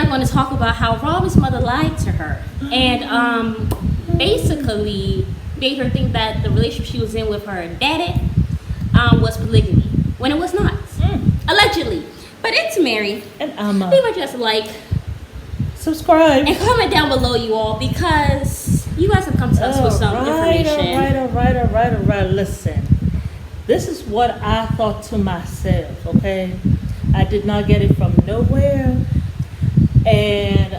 I'm going to talk about how Robyn's mother lied to her and basically made her think that the relationship she was in with her daddy was polygamy when it was not. Allegedly. But it's Mary. And Amma. Leave a just like, subscribe, and comment down below, you all, because you guys have come to us with some information. All right. Listen, this is what I thought to myself, okay? I did not get it from nowhere. And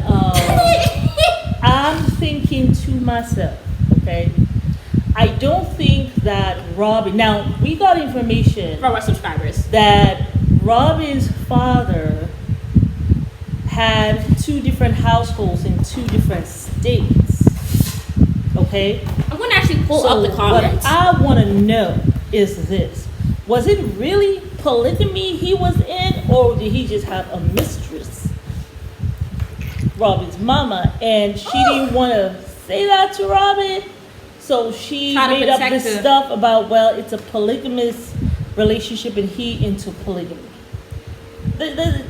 I'm thinking to myself, okay? I don't think that Robyn, now we got information From our subscribers. that Robyn's father had 2 different households in 2 different states. Okay? I'm going to actually pull up the comments. What I want to know is this. Was it really polygamy he was in, or did he just have a mistress, Robyn's mama, and she didn't want to say that to Robyn? So she made up this stuff about, well, it's a polygamous relationship and he into polygamy.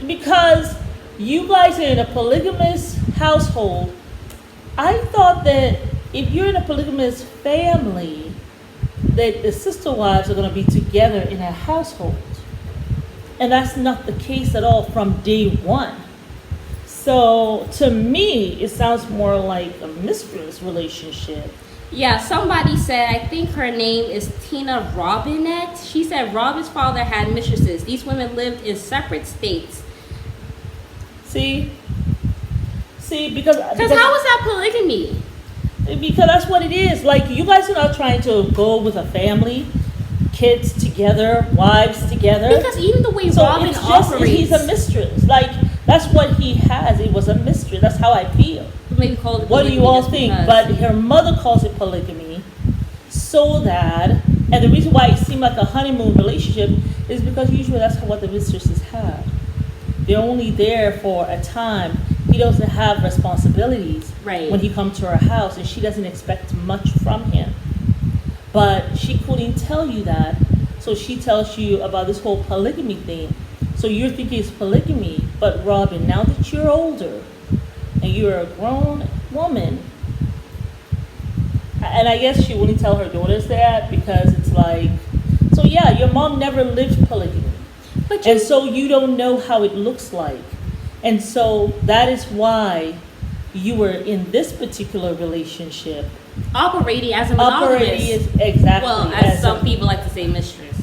Because you guys are in a polygamous household, I thought that if you're in a polygamous family, that the sister wives are going to be together in a household. And that's not the case at all from day one. So to me, it sounds more like a mistress relationship. Yeah, somebody said, I think her name is Tina Robynette. She said Robyn's father had mistresses. These women lived in separate states. See, because how is that polygamy? Because that's what it is. Like, you guys are not trying to go with a family, kids together, wives together. Because even the way Robyn operates, he's a mistress. Like, that's what he has. It was a mistress. That's how I feel. Maybe call it. What do you all think? But her mother calls it polygamy, so that, and the reason why it seemed like a honeymoon relationship is because usually that's what the mistresses have. They're only there for a time. He doesn't have responsibilities when he comes to her house, and she doesn't expect much from him. But she couldn't tell you that, so she tells you about this whole polygamy thing. So you're thinking it's polygamy, but Robyn, now that you're older and you're a grown woman, and I guess she wouldn't tell her daughters that because it's like, so yeah, your mom never lived polygamy. And so you don't know how it looks like. And so that is why you were in this particular relationship. Operating as a monogamous. Exactly. Well, as some people like to say, mistress.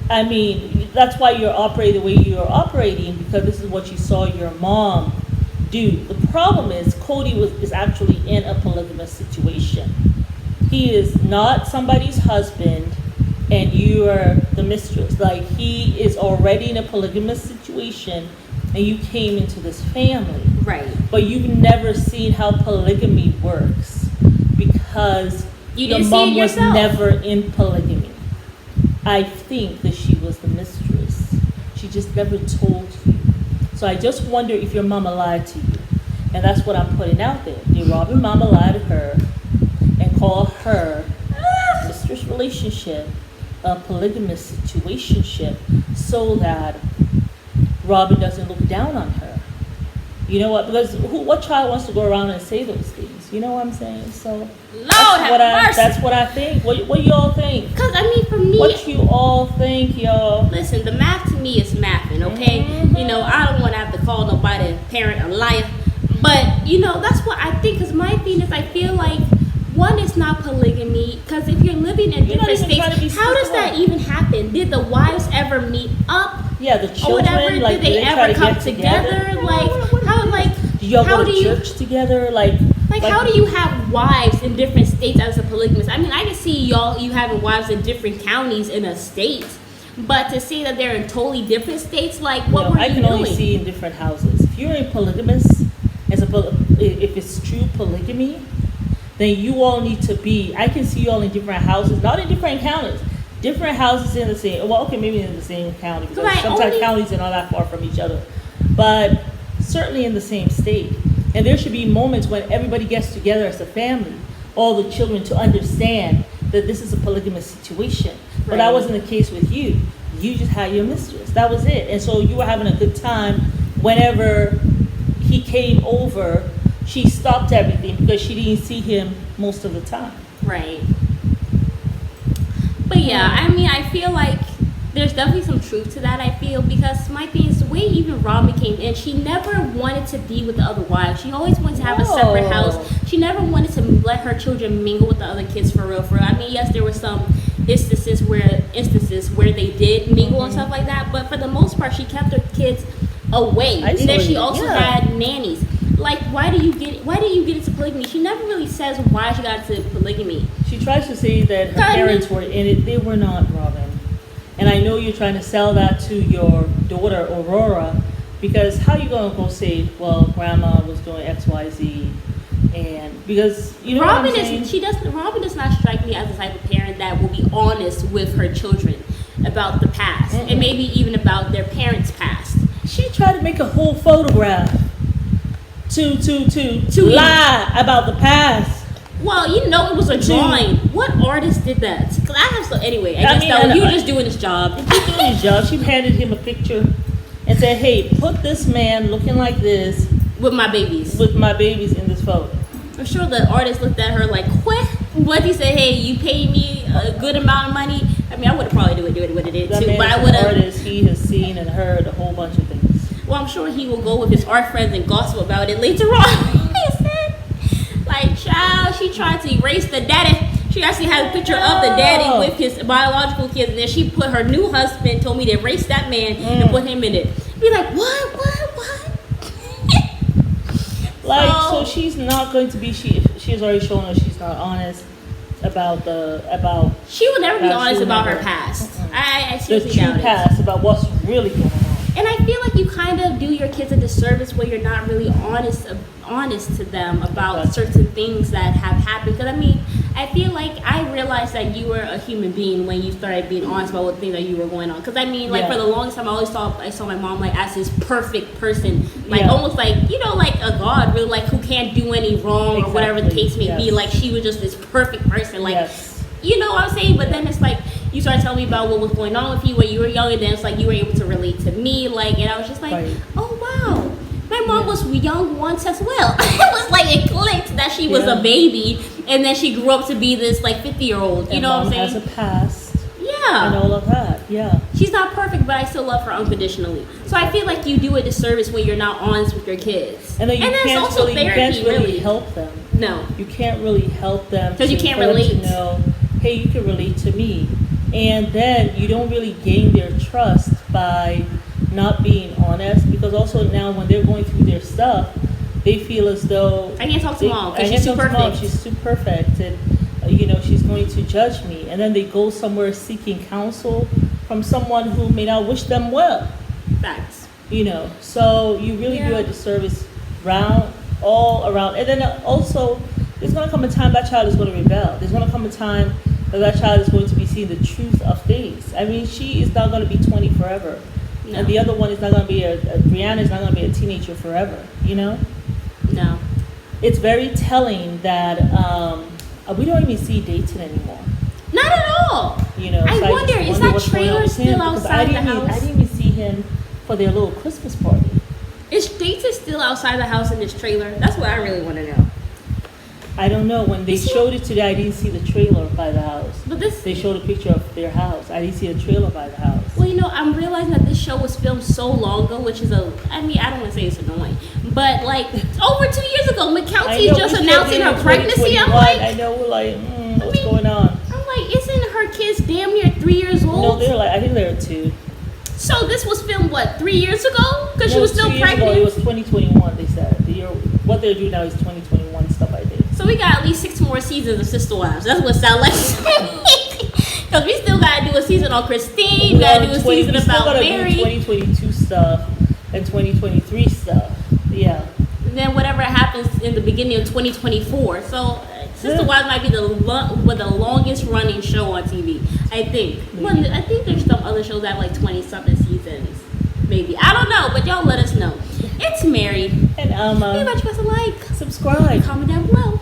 I mean, that's why you're operating the way you're operating, because this is what you saw your mom do. The problem is Cody is actually in a polygamous situation. He is not somebody's husband, and you are the mistress. Like, he is already in a polygamous situation, and you came into this family. Right. But you've never seen how polygamy works because your mom was never in polygamy. I think that she was the mistress. She just never told you. So I just wonder if your mama lied to you. And that's what I'm putting out there. Did Robyn mama lie to her and call her mistress relationship a polygamous situationship so that Robyn doesn't look down on her? You know what? Because what child wants to go around and say those things? You know what I'm saying? So that's what I think. What do you all think? Because I mean, for me, what you all think, y'all? Listen, the math to me is mathing. Okay, you know, I don't want to have to call nobody parent a liar, but you know, that's what I think. Because my thing is, I feel like one is not polygamy. Because if you're living in different states, how does that even happen? Did the wives ever meet up? Yeah, the children. Or whatever. Like, did they ever come together? Like, how? Like, do y'all go to church together? Like, how do you have wives in different states as a polygamist? I mean, I can see you having wives in different counties in a state, but to say that they're in totally different states, like, what were you doing? I can only see in different houses. If you're in polygamous, if it's true polygamy, then you all need to be. I can see you all in different houses, not in different counties. Different houses in the same. Well, okay, maybe in the same county because sometimes counties are not that far from each other, but certainly in the same state. And there should be moments when everybody gets together as a family, all the children, to understand that this is a polygamous situation. Right. But that wasn't the case with you. You just had your mistress. That was it. And so you were having a good time whenever he he came over, she stopped everything because she didn't see him most of the time. Right. But yeah, I mean, I feel like there's definitely some truth to that, I feel, because my thing is the way even Robyn came in, she never wanted to be with the other wives. She always wanted to have a separate house. She never wanted to let her children mingle with the other kids for real, for real. I mean, yes, there were some instances where they did mingle and stuff like that, but for the most part, she kept her kids away. And then she also had nannies. Like, why do you get into polygamy? She never really says why she got into polygamy. She tries to say that her parents were in it. They were not, Robyn. And I know you're trying to sell that to your daughter, Aurora, because how you going to go say, well, grandma was doing X, Y, Z, and because, you know Robyn what I'm saying? Robyn does not strike me as the type of parent that will be honest with her children about the past, and maybe even about their parents' past. She tried to make a whole photograph to lie about the past. Well, you know it was a drawing. What artist did that? Because I have anyway. I guess you were just doing his job. He's doing his job. She handed him a picture and said, "Hey, put this man looking like this with my babies in this photo." I'm sure the artist looked at her like, what? He said, "Hey, you paid me a good amount of money." I mean, I would have probably do what it did too. But I would have. Artist, he has seen and heard a whole bunch of things. Well, I'm sure he will go with his art friends and gossip about it later on. He said, like, child, she tried to erase the daddy. She actually had a picture of the daddy with his biological kids, and then she put her new husband, told me to erase that man and put him in it. Be like, what? Like, so she's not going to be. She's already shown us she's not honest about. She will never be honest about her past. I seriously doubt it. The true past about what's really going on. And I feel like you kind of do your kids a disservice where you're not really honest to them about certain things that have happened. Because I mean, I feel like I realized that you were a human being when you started being honest about what things that you were going on. Because I mean, like for the longest time, I saw my mom like as this perfect person, like almost like like a god, really, like who can't do any wrong or whatever the case may be. Like she was just this perfect person, like you know what I'm saying. But then it's like you started telling me about what was going on with you when you were young, and then it's like you were able to relate to me, like, and I was just like, oh wow. My mom was young once as well. It was like it clicked that she was a baby, and then she grew up to be this like 50-year-old. You know what I'm saying? Has a past. Yeah. And all of that. Yeah. She's not perfect, but I still love her unconditionally. So I feel like you do a disservice when you're not honest with your kids. And then you can't really help them. No. You can't really help them because you can't relate. To know, hey, you can relate to me, and then you don't really gain their trust by not being honest, because also now when they're going through their stuff, they feel as though I can't talk to mom because she's too perfect. She's too perfect, and she's going to judge me. And then they go somewhere seeking counsel from someone who may not wish them well. Facts. So you really do a disservice all around. And then also, there's going to come a time that child is going to rebel. There's going to come a time that child is going to be seeing the truth of things. I mean, she is not going to be 20 forever. No. And the other one is not going to be Brianna is not going to be a teenager forever, No. It's very telling that we don't even see dating anymore. Not at all. I wonder, is that trailer still outside the house? I didn't even see him for their little Christmas party. Is Dayton still outside the house in this trailer? That's what I really want to know. I don't know. When they showed it today, I didn't see the trailer by the house. But they showed a picture of their house. I didn't see a trailer by the house. Well, I'm realizing that this show was filmed so long ago, which is I don't want to say it's annoying, but like over 2 years ago, McKelty's just announcing her pregnancy. I'm like, I know, we're like, what's going on? I'm like, isn't her kids damn near 3 years old? No, they're like, I think they're 2. So this was filmed 3 years ago? Because she was still pregnant. It was 2021. They said what they're doing now is 2021 stuff. I think. So we got at least 6 more seasons of Sister Wives. That's what it sounds like. Because we still got to do a season on Christine. We got to do a season about Mary. 2022 stuff and 2023 stuff. Yeah. And then whatever happens in the beginning of 2024. So Sister Wives might be the longest running show on TV. I think. Well, I think there's some other shows that have 20-something seasons. Maybe. I don't know, but y'all let us know. It's Mary. And Alma. Leave us a like. Subscribe. Comment down below.